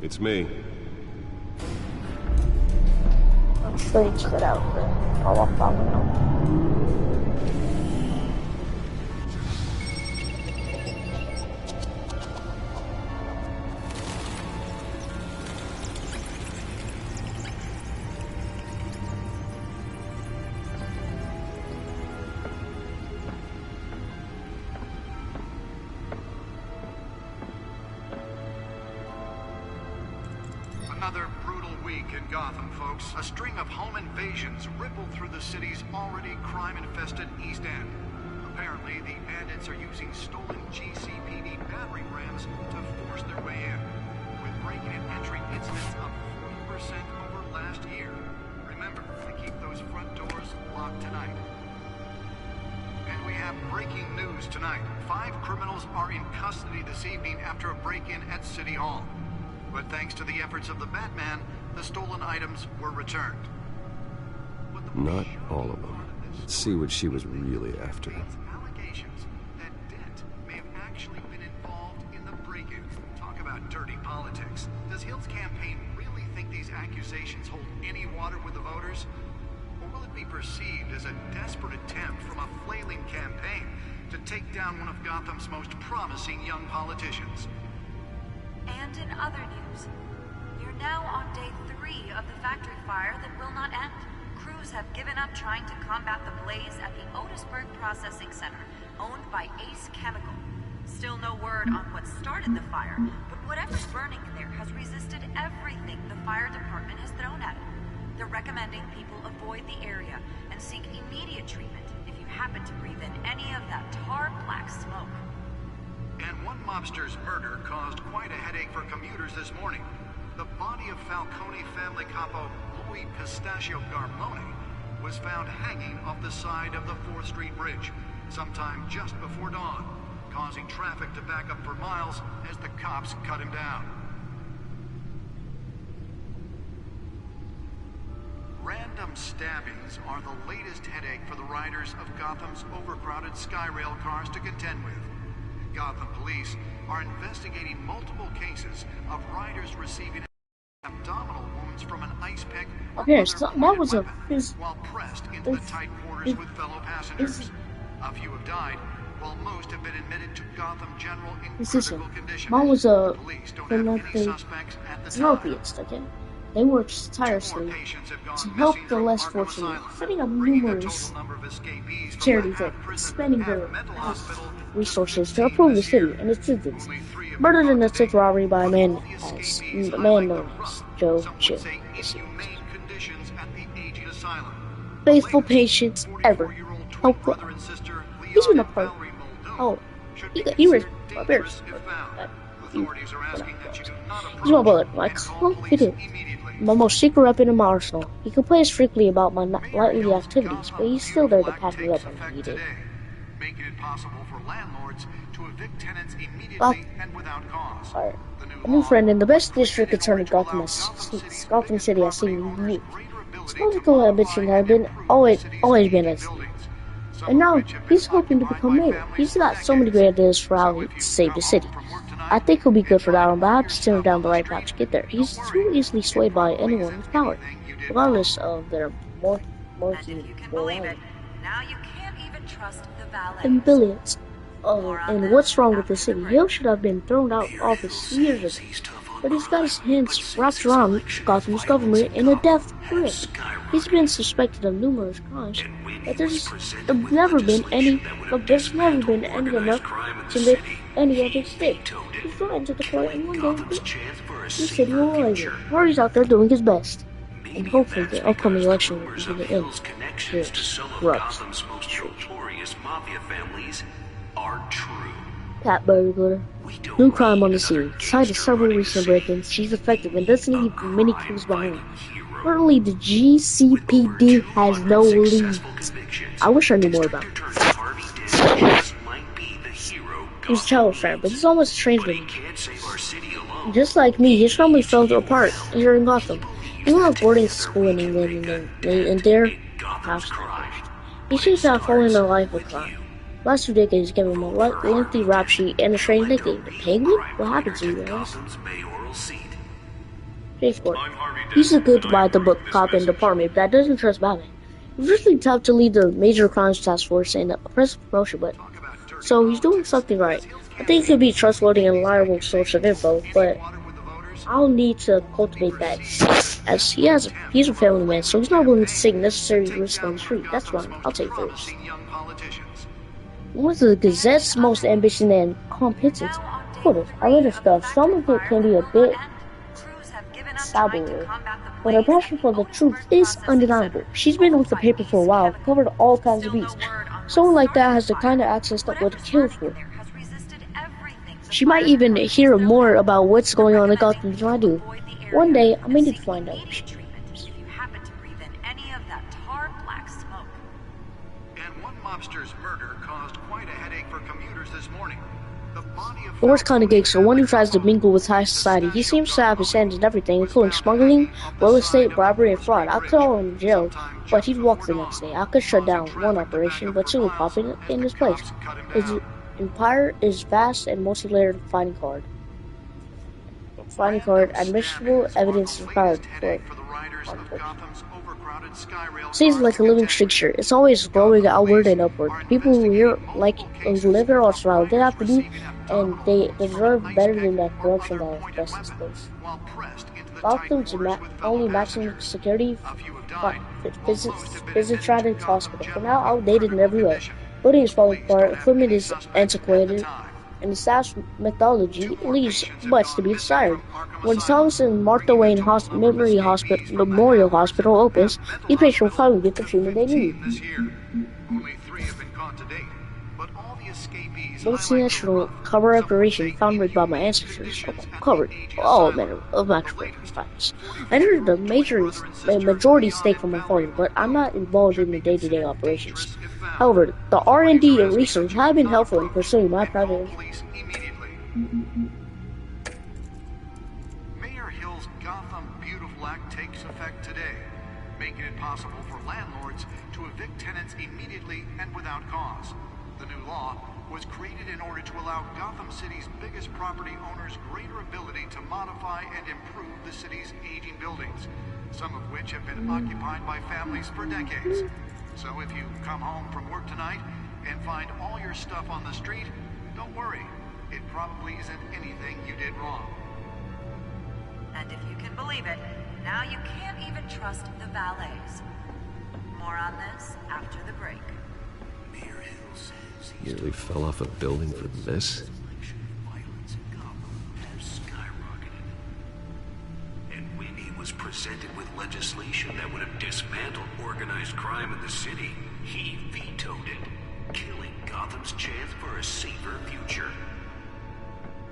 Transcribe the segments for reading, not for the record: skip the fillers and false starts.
It's me. Strange that out there. All I found out. Another brutal week in Gotham, folks. A string of home invasions rippled through the city's already crime-infested East End. Apparently, the bandits are using stolen GCPD battering rams to force their way in, with breaking and entering incidents up 40% over last year. Remember to keep those front doors locked tonight. And we have breaking news tonight. 5 criminals are in custody this evening after a break-in at City Hall. But thanks to the efforts of the Batman, the stolen items were returned. Not all of them. Let's see what she was really after. Allegations that Dent may have actually been involved in the break-in. Talk about dirty politics. Does Hill's campaign really think these accusations hold any water with the voters? Or will it be perceived as a desperate attempt from a flailing campaign to take down one of Gotham's most promising young politicians? And in other news, you're now on day 3 of the factory fire that will not end. Crews have given up trying to combat the blaze at the Otisburg Processing Center, owned by Ace Chemical. Still no word on what started the fire, but whatever's burning in there has resisted everything the fire department has thrown at it. They're recommending people avoid the area and seek immediate treatment if you happen to breathe in any of that tar black smoke. And one mobster's murder caused quite a headache for commuters this morning. The body of Falcone family capo Louis Pistachio Garmone was found hanging off the side of the 4th Street Bridge sometime just before dawn, causing traffic to back up for miles as the cops cut him down. Random stabbings are the latest headache for the riders of Gotham's overcrowded Skyrail cars to contend with. Gotham police are investigating multiple cases of riders receiving abdominal wounds from an ice pick Okay, so that was a while pressed into the tight quarters with fellow passengers. A few have died, while most have been admitted to Gotham General in critical condition. Mine was a Police don't have any suspects at the time. Scorpions, okay? They worked tirelessly to help the less fortunate, setting up numerous charities that spending their resources to improve the city and its citizens. Murdered in a sick robbery by a man known as Joe Chill. Faithful patients ever. Helpful. He's been a part. Oh, he was barbarians. He's my bullet, my confidant, my most secret weapon in my arsenal. He complains strictly about my nightly activities, but he's still there to pack me up when needed. Making it possible for landlords to evict tenants immediately and without cause. Alright. A new friend in the best district attorney Gotham City has seen me. His political ambition had been always been as and now he's hoping to become mayor. He's got so many great ideas for how he can save the city. I think he'll be good for that one, but I have to steer him down the right path to get there. He's too easily swayed by anyone with power, regardless of their morality. Now you can't even trust the valet. And billions. Oh, and what's wrong with the city? Hill should have been thrown out of office years ago. But he's got his hands wrapped around Gotham's government in a death grip. He's been suspected of numerous crimes, but there's never been any enough to make any of his state. He's going to the court and one day the city will rise him. Rory's out there doing his best. And hopefully the upcoming election will be the end. Rubs. Pat Burglar. New crime on the scene. Cited several recent break-ins. She's effective and doesn't leave many clues behind. Currently, the GCPD has no leads. I wish I knew more about it. He's a child fan, but he's almost trained me. Just like me, his family fell apart here in Gotham. He went to boarding school in England and there passed. He seems to have fallen in life with crime. Last 2 decades gave him a lengthy rap sheet and a strange nickname. The Penguin? What happened to you guys? Straightforward. He's a good by-the-book cop in the department that doesn't trust Batman. It's really tough to lead the major crimes task force and press promotion button. So he's doing something right. I think he could be a trustworthy and reliable source of info, but I'll need to cultivate that. As he's a family man, so he's not willing to take necessary risks on the street. That's fine. I'll take first. One of the Gazette's most ambitious and competent reporters. I read her stuff. Some of it can be a bit sour, but her passion for the truth is undeniable. She's been with the paper for a while, covered all kinds of beats. Someone like that has the kind of access that would kill for. She might even hear more about what's going on in Gotham than I do. One day, I may need to find out. The worst kind of gangster, one who tries to mingle with high society. He seems to have his hands in everything, including smuggling, real estate, robbery, and fraud. I could throw him in jail, but he'd walk the next day. I could shut down one operation, but two would pop in his place. His empire is vast and multi-layered fighting card. Admissible evidence required for Seems like a living structure. It's always growing outward and upward. People who live here are surrounded. They have to be, and they deserve better than that corruption that oppresses this place. Gotham's only maximum security Physiatric hospital. For now, outdated in every way. Building is falling apart, equipment is antiquated, and the staff's methodology leaves much to be desired. When Thomas and Martha Wayne Memorial Hospital opens, each patient will finally get the treatment they need. Multinational cover operation founded by my ancestors covered all manner of macroeconomic factors. I entered the majority stake from my father, but I'm not involved in the day-to-day operations. However, the R&D and research have been helpful in pursuing my private interests. Mayor Hill's Gotham Beautiful Act takes effect today, making it possible for landlords to evict tenants immediately and without cause. The new law was created in order to allow Gotham City's biggest property owners greater ability to modify and improve the city's aging buildings, some of which have been occupied by families for decades. So if you come home from work tonight and find all your stuff on the street, don't worry. It probably isn't anything you did wrong. And if you can believe it, now you can't even trust the valets. More on this after the break. Mayor Hill says Nearly fell off a building for this? Violence in Gotham has skyrocketed. And when he was presented with legislation that would have dismantled organized crime in the city, he vetoed it, killing Gotham's chance for a safer future.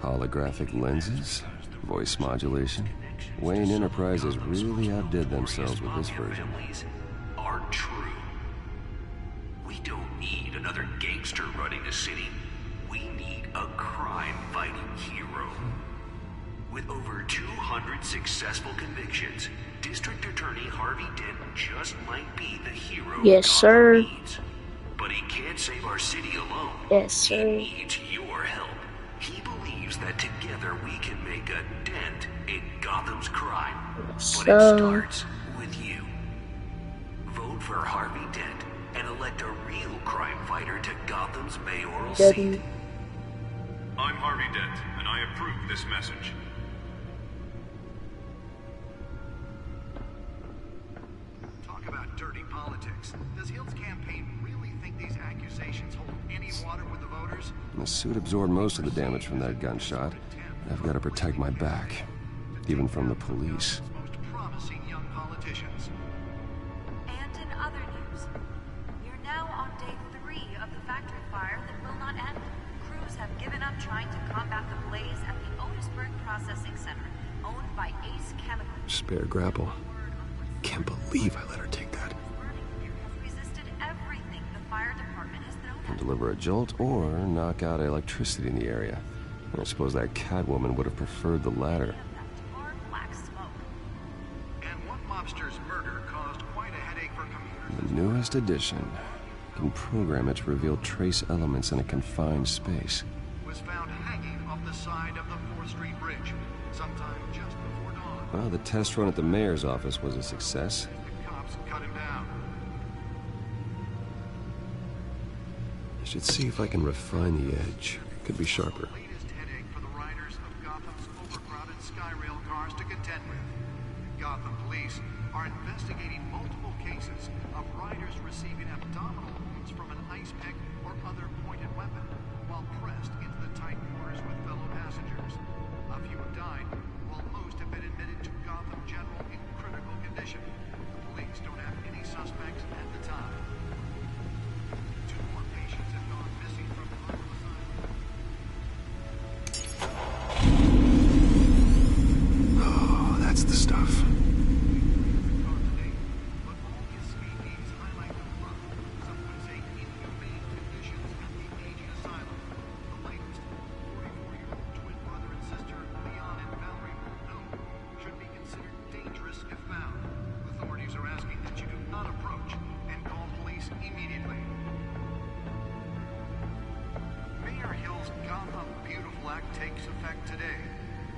Holographic lenses? Voice modulation? Wayne Enterprises really outdid themselves with this version. Aren't true. We don't need another gangster running the city. We need a crime-fighting hero. With over 200 successful convictions, District Attorney Harvey Dent just might be the hero Yes, sir. needs. But he can't save our city alone. Yes, sir. He needs your help. He believes that together we can make a dent in Gotham's crime. But it starts with you. Vote for Harvey Dent and elect a real crime fighter to Gotham's mayoral seat. I'm Harvey Dent, and I approve this message. Talk about dirty politics. Does Hill's campaign really think these accusations hold any water with the voters? The suit absorbed most of the damage from that gunshot. I've got to protect my back, even from the police. Most promising young politicians. And in other news, you're now on day 3 of the factory fire that will not end. Crews have given up trying to combat the blaze at the Otisburg Processing Center, owned by Ace Chemical. Spare grapple. Can't believe I let her take that. Resisted everything the fire department has thrown Can at deliver a jolt or knock out electricity in the area. I suppose that Catwoman would have preferred the latter. tar black smoke. And one mobster's murder caused quite a headache for commuters. The newest edition can program it to reveal trace elements in a confined space. With was found hanging off the side of the 4th Street Bridge, sometime just before dawn. Well, the test run at the mayor's office was a success. The cops cut him down. I should see if I can refine the edge. Could be sharper. Latest headache for the riders of Gotham's overcrowded Skyrail cars to contend with. Gotham police are investigating multiple cases of riders receiving abdominal wounds from an ice pick or other pointed weapon while pressed into the tight quarters with fellow passengers. A few have died, while most have been admitted to Gotham General in critical condition. The police don't have any suspects at the time. 2 more patients have gone missing from Arkham Asylum. Oh, that's the stuff. Takes effect today,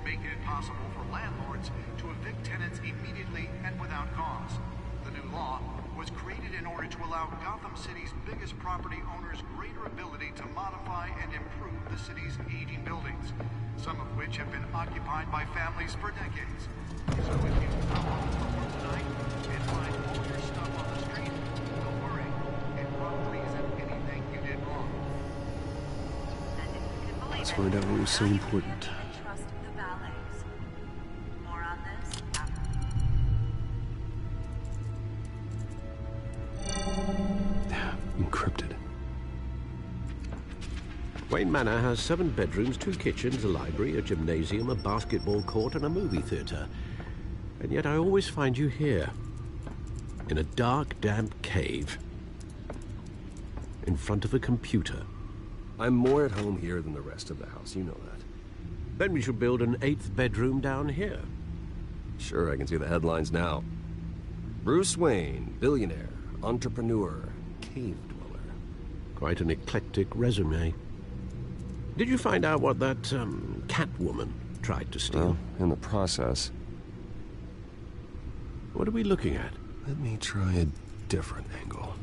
making it possible for landlords to evict tenants immediately and without cause. The new law was created in order to allow Gotham City's biggest property owners greater ability to modify and improve the city's aging buildings, some of which have been occupied by families for decades. So if you come home from work tonight and find all your stuff on the street, don't worry. It probably isn't anything you did wrong. Let's find out what was so important. Trust the valets. More on this after. Encrypted. Wayne Manor has 7 bedrooms, 2 kitchens, a library, a gymnasium, a basketball court, and a movie theater. And yet I always find you here, in a dark, damp cave, in front of a computer. I'm more at home here than the rest of the house, you know that. Then we should build an 8th bedroom down here. Sure, I can see the headlines now. Bruce Wayne, billionaire, entrepreneur, cave dweller. Quite an eclectic resume. Did you find out what that, Catwoman tried to steal? Well, in the process. What are we looking at? Let me try a different angle.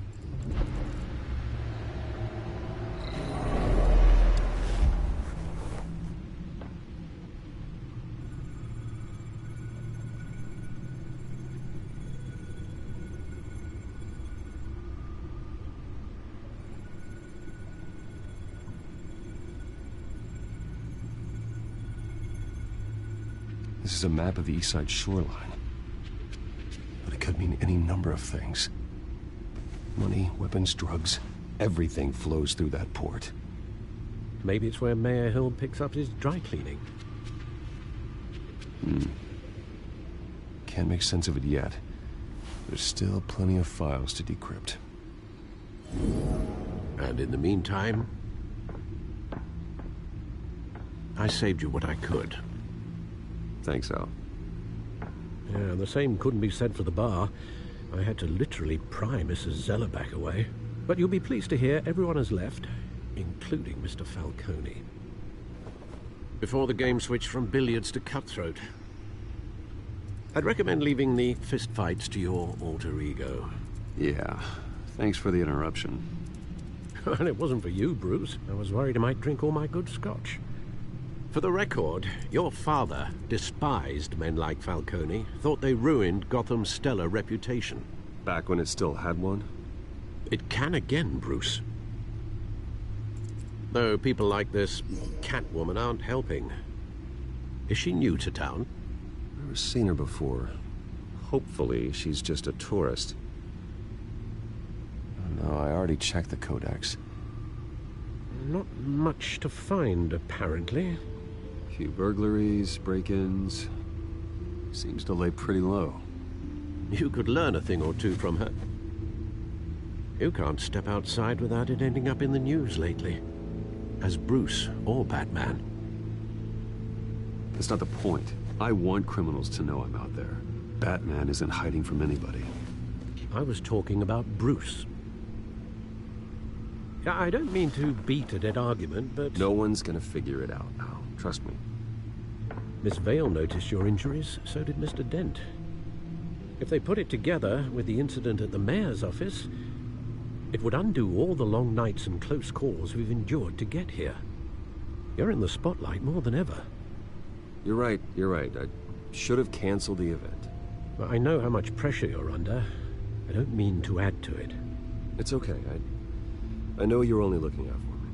This is a map of the East Side shoreline. But it could mean any number of things. Money, weapons, drugs, everything flows through that port. Maybe it's where Mayor Hill picks up his dry cleaning. Can't make sense of it yet. There's still plenty of files to decrypt. And in the meantime, I saved you what I could. Thanks, Al. Yeah, the same couldn't be said for the bar. I had to literally pry Mrs. Zellerback away. But you'll be pleased to hear everyone has left, including Mr. Falcone. Before the game switched from billiards to cutthroat. I'd recommend leaving the fistfights to your alter ego. Yeah, thanks for the interruption. Well, it wasn't for you, Bruce. I was worried I might drink all my good scotch. For the record, your father despised men like Falcone, thought they ruined Gotham's stellar reputation. Back when it still had one? It can again, Bruce. Though people like this Catwoman aren't helping. Is she new to town? Never seen her before. Hopefully, she's just a tourist. Oh, no, I already checked the codex. Not much to find, apparently. Few burglaries, break-ins. Seems to lay pretty low. You could learn a thing or two from her. You can't step outside without it ending up in the news lately. As Bruce or Batman. That's not the point. I want criminals to know I'm out there. Batman isn't hiding from anybody. I was talking about Bruce. I don't mean to beat a dead argument, but... No one's gonna figure it out, Al. Trust me. Miss Vale noticed your injuries, so did Mr. Dent. If they put it together with the incident at the mayor's office, it would undo all the long nights and close calls we've endured to get here. You're in the spotlight more than ever. You're right. I should have canceled the event. Well, I know how much pressure you're under. I don't mean to add to it. It's okay. I know you're only looking out for me.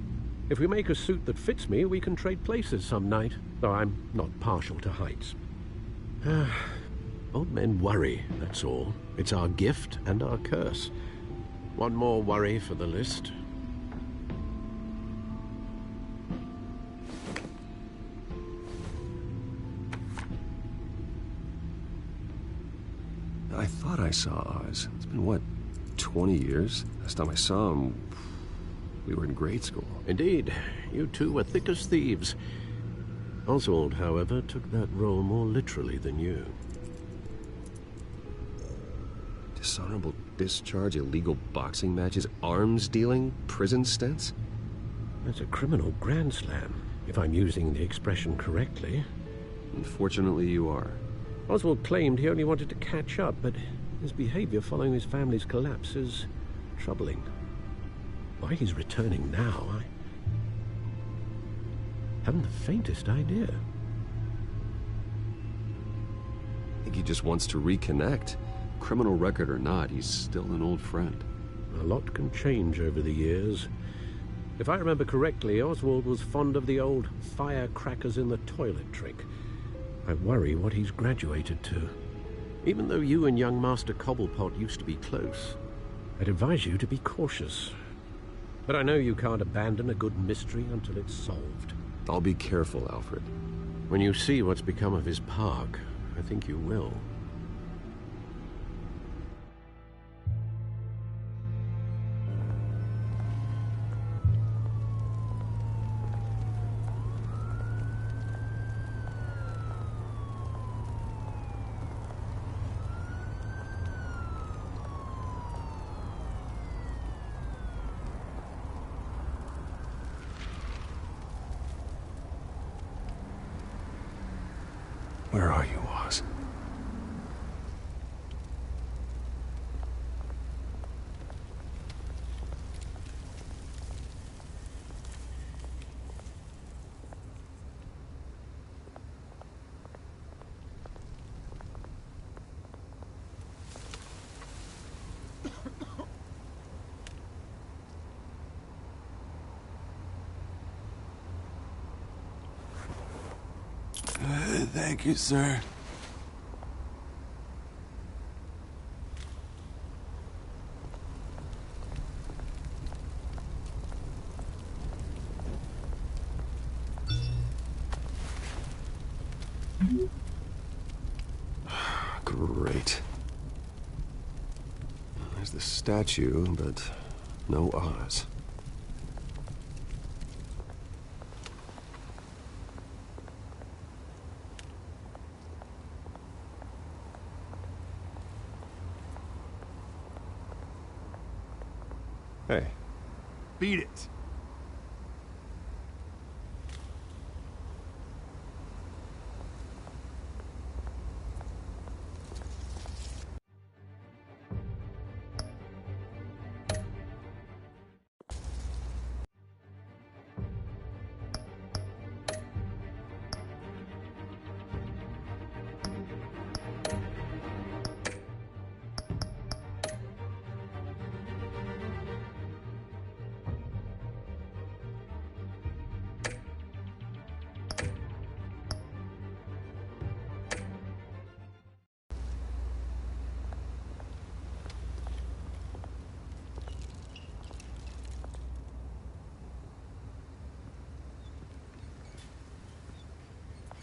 If we make a suit that fits me, we can trade places some night, though I'm not partial to heights. Old men worry, that's all. It's our gift and our curse. One more worry for the list. I thought I saw Oz. It's been, what, 20 years? Last time I saw him, we were in grade school. Indeed. You two were thick as thieves. Oswald, however, took that role more literally than you. Dishonorable discharge, illegal boxing matches, arms dealing, prison stints? That's a criminal grand slam, if I'm using the expression correctly. Unfortunately, you are. Oswald claimed he only wanted to catch up, but his behavior following his family's collapse is troubling. Why he's returning now, I haven't the faintest idea. I think he just wants to reconnect. Criminal record or not, he's still an old friend. A lot can change over the years. If I remember correctly, Oswald was fond of the old firecrackers in the toilet trick. I worry what he's graduated to. Even though you and young Master Cobblepot used to be close, I'd advise you to be cautious. But I know you can't abandon a good mystery until it's solved. I'll be careful, Alfred. When you see what's become of his park, I think you will. Where are you, Oz? Thank you, sir. Great. There's the statue, but no Oz. Hey. Beat it.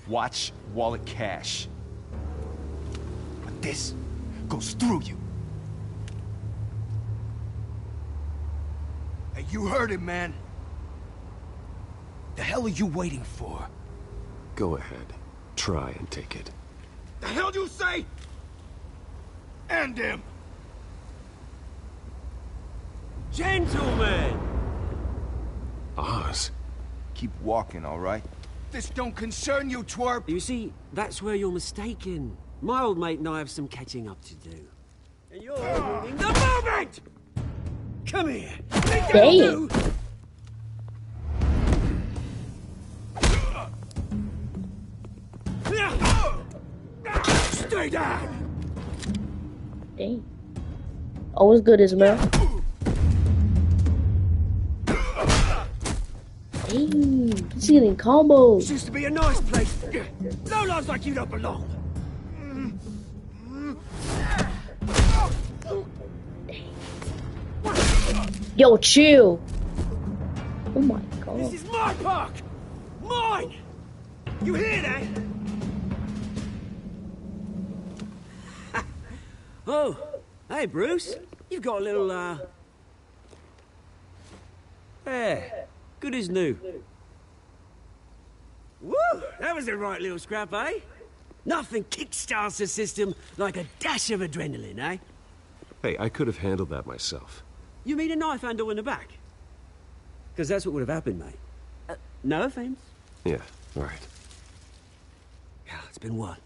Watch wallet cash. But this goes through you. Hey, you heard it, man. The hell are you waiting for? Go ahead. Try and take it. The hell you say? End him! Gentlemen, Oz? Keep walking, all right? This don't concern you, twerp! You see, that's where you're mistaken. My old mate and I have some catching up to do. And you're moving the moment! Come here! Damn. Stay down! Dang. Always good, Ismail. Dang. He's getting combos. This used to be a nice place. No lives like you don't belong. Yo, chill. Oh my god. This is my park! Mine! You hear that? Oh, hey Bruce. You've got a little, Yeah, good as new. Woo! That was a right little scrap, eh? Nothing kickstarts the system like a dash of adrenaline, eh? Hey, I could have handled that myself. You mean a knife handle in the back? Because that's what would have happened, mate. No offense. Yeah, right. God, it's been what?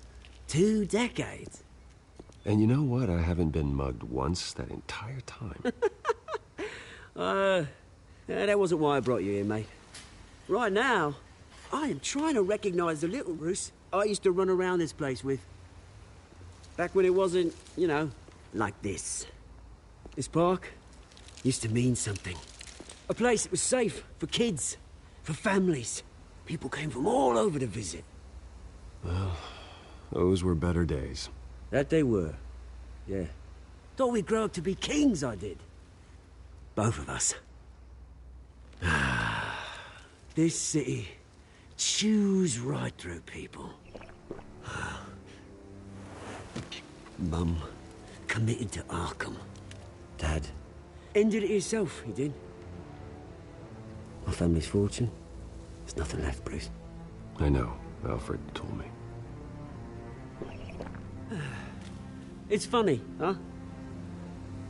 2 decades? And you know what? I haven't been mugged once that entire time. That wasn't why I brought you here, mate. Right now, I am trying to recognize the little Bruce I used to run around this place with. Back when it wasn't, you know, like this. This park used to mean something. A place that was safe for kids, for families. People came from all over to visit. Well, those were better days. That they were, yeah. Thought we'd grow up to be kings, I did. Both of us. This city chews right through people. Mum committed to Arkham. Dad ended it himself, he did. My family's fortune, there's nothing left, Bruce. I know. Alfred told me. It's funny, huh?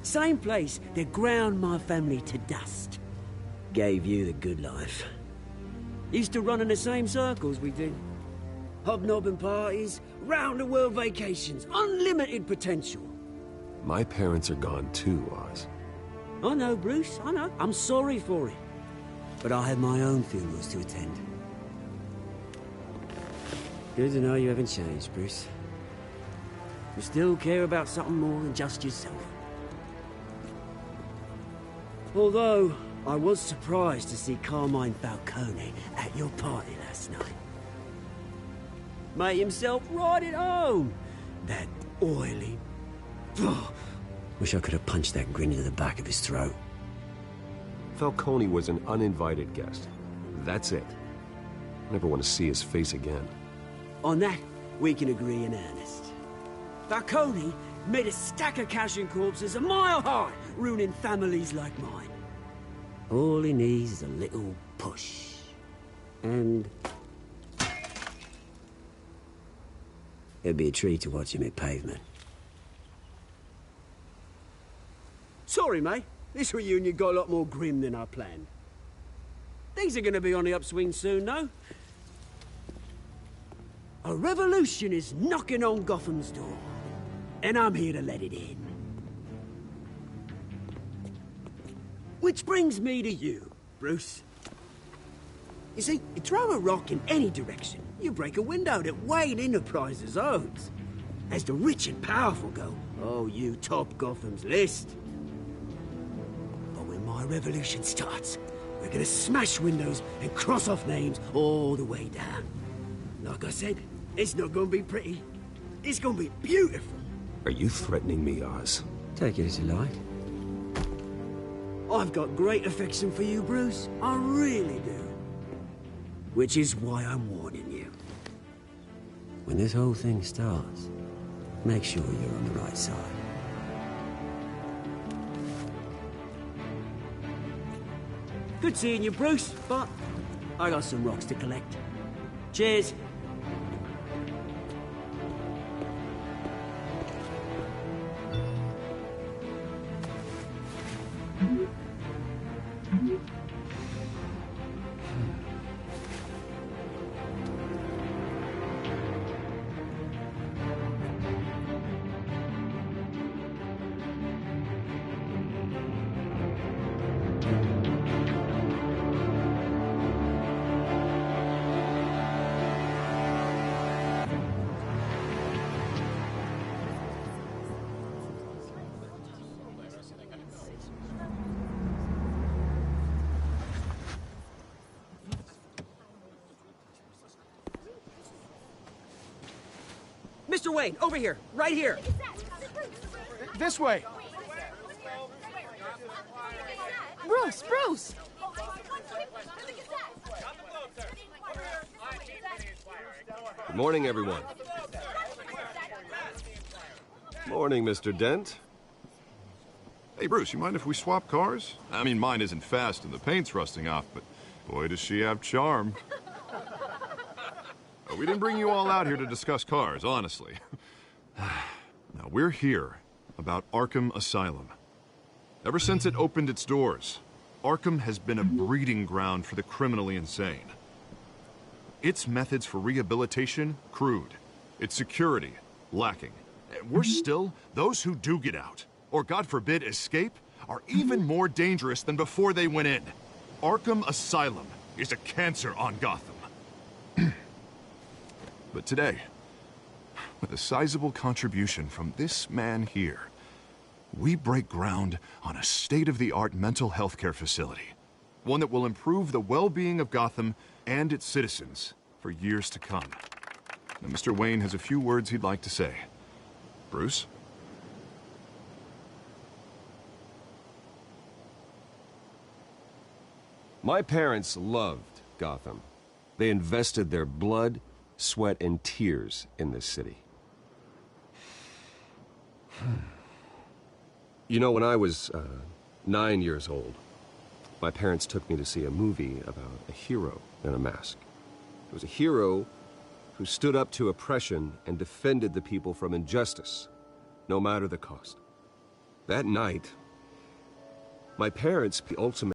Same place that ground my family to dust. Gave you the good life. Used to run in the same circles we did. Hobnobbing parties, round-the-world vacations, unlimited potential. My parents are gone too, Oz. I know, Bruce, I know. I'm sorry for it. But I have my own funerals to attend. Good to know you haven't changed, Bruce. You still care about something more than just yourself. Although, I was surprised to see Carmine Falcone at your party last night. Made himself right at home. That oily... Wish I could have punched that grin into the back of his throat. Falcone was an uninvited guest. That's it. Never want to see his face again. On that, we can agree in earnest. Falcone made a stack of cash and corpses a mile high, ruining families like mine. All he needs is a little push. And... it'd be a treat to watch him hit pavement. Sorry, mate. This reunion got a lot more grim than I planned. Things are gonna be on the upswing soon, though. A revolution is knocking on Gotham's door. And I'm here to let it in. Which brings me to you, Bruce. You see, you throw a rock in any direction, you break a window that Wayne Enterprises owns. As the rich and powerful go, oh, you top Gotham's list. But when my revolution starts, we're gonna smash windows and cross off names all the way down. Like I said, it's not gonna be pretty. It's gonna be beautiful. Are you threatening me, Oz? Take it as you like. I've got great affection for you, Bruce. I really do. Which is why I'm warning you. When this whole thing starts, make sure you're on the right side. Good seeing you, Bruce, but I got some rocks to collect. Cheers. Mr. Wayne, over here, right here. This way. Bruce! Good morning, everyone. Morning, Mr. Dent. Hey, Bruce, you mind if we swap cars? I mean, mine isn't fast and the paint's rusting off, but boy, does she have charm. We didn't bring you all out here to discuss cars, honestly. Now, we're here about Arkham Asylum. Ever since it opened its doors, Arkham has been a breeding ground for the criminally insane. Its methods for rehabilitation, crude. Its security, lacking. And worse still, those who do get out, or God forbid escape, are even more dangerous than before they went in. Arkham Asylum is a cancer on Gotham. But today, with a sizable contribution from this man here, we break ground on a state-of-the-art mental health care facility. One that will improve the well-being of Gotham and its citizens for years to come. Now, Mr. Wayne has a few words he'd like to say. Bruce? My parents loved Gotham. They invested their blood, sweat, and tears in this city. You know, when I was 9 years old, my parents took me to see a movie about a hero in a mask. It was a hero who stood up to oppression and defended the people from injustice, no matter the cost. That night, my parents, the ultimate